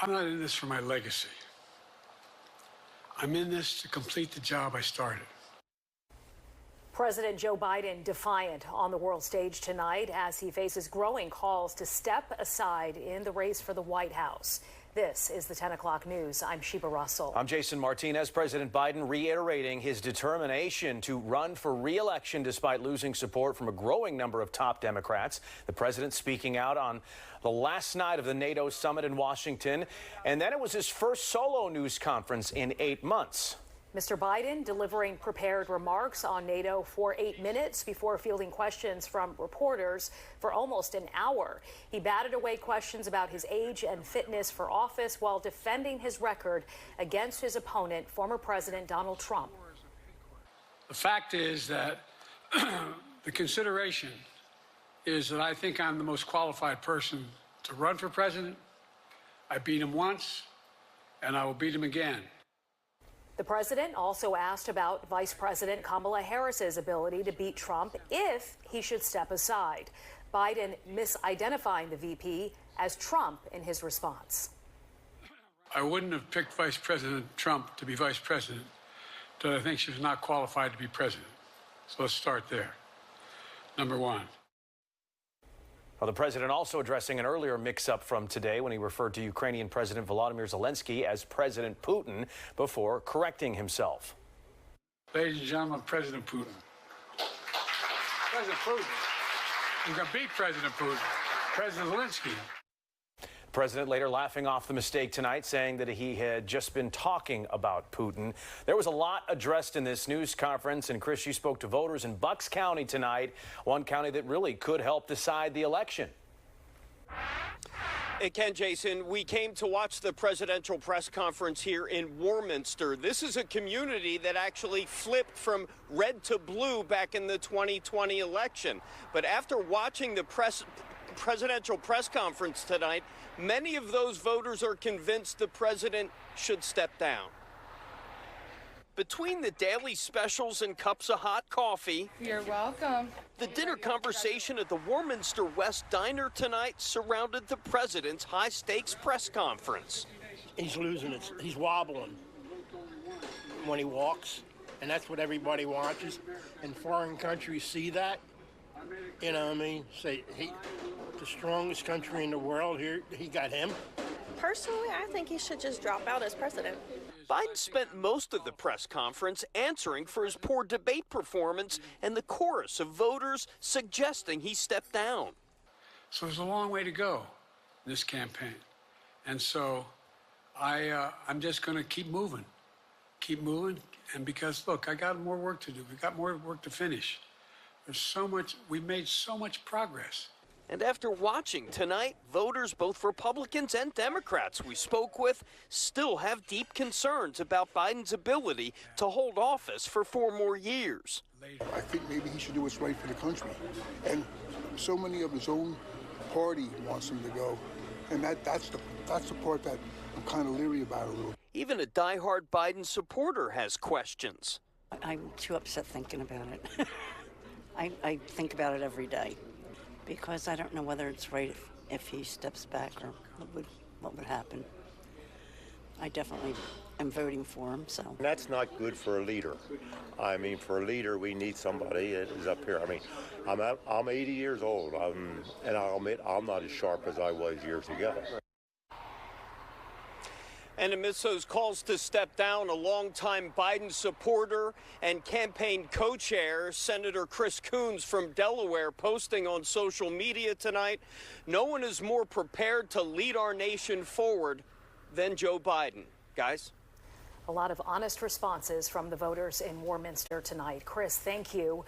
I'm not in this for my legacy. I'm in this to complete the job I started. President Joe Biden defiant on the world stage tonight as he faces growing calls to step aside in the race for the White House. This is the 10 o'clock news. I'm Sheba Russell. I'm Jason Martinez. President Biden reiterating his determination to run for re-election despite losing support from a growing number of top Democrats. The president speaking out on the last night of the NATO summit in Washington. And then it was his first solo news conference in 8 months. Mr. Biden delivering prepared remarks on NATO for 8 minutes before fielding questions from reporters for almost an hour. He batted away questions about his age and fitness for office while defending his record against his opponent, former President Donald Trump. The fact is that the consideration is that I think I'm the most qualified person to run for president. I beat him once, and I will beat him again. The president also asked about Vice President Kamala Harris's ability to beat Trump if he should step aside. Biden misidentifying the VP as Trump in his response. I wouldn't have picked Vice President Trump to be vice president, but I think she was not qualified to be president. So let's start there. Number one. Well, the president also addressing an earlier mix-up from today when he referred to Ukrainian President Volodymyr Zelensky as President Putin before correcting himself. Ladies and gentlemen, President Putin. President Putin. You're going to beat President Putin. President Zelensky. The president later laughing off the mistake tonight, saying that he had just been talking about Putin. There was a lot addressed in this news conference, and Chris, you spoke to voters in Bucks County tonight, one county that really could help decide the election. And Ken, Jason, we came to watch the presidential press conference here in Warminster. This is a community that actually flipped from red to blue back in the 2020 election. But after watching the presidential press conference tonight, many of those voters are convinced the president should step down. Between the daily specials and cups of hot coffee, you're welcome. The dinner conversation at the Warminster West Diner tonight surrounded the president's high-stakes press conference. He's losing it. He's wobbling when he walks, and that's what everybody watches. And foreign countries see that. You know what I mean? Say, the strongest country in the world here, he got him. Personally, I think he should just drop out as president. Biden spent most of the press conference answering for his poor debate performance and the chorus of voters suggesting he step down. So there's a long way to go in this campaign. And so I'm just going to keep moving. And because, look, I got more work to do. We got more work to finish. There's so much, we made so much progress. And after watching tonight, voters, both Republicans and Democrats we spoke with, still have deep concerns about Biden's ability to hold office for 4 more years. I think maybe he should do what's right for the country. And so many of his own party wants him to go. And that's the part that I'm kind of leery about a little. Even a diehard Biden supporter has questions. I'm too upset thinking about it. I think about it every day because I don't know whether it's right if he steps back or what would happen. I definitely am voting for him, so. That's not good for a leader. I mean, for a leader, we need somebody that is up here. I mean, I'm 80 years old, and I'll admit I'm not as sharp as I was years ago. And amidst those calls to step down, a longtime Biden supporter and campaign co-chair, Senator Chris Coons from Delaware, posting on social media tonight, no one is more prepared to lead our nation forward than Joe Biden. Guys? A lot of honest responses from the voters in Warminster tonight. Chris, thank you.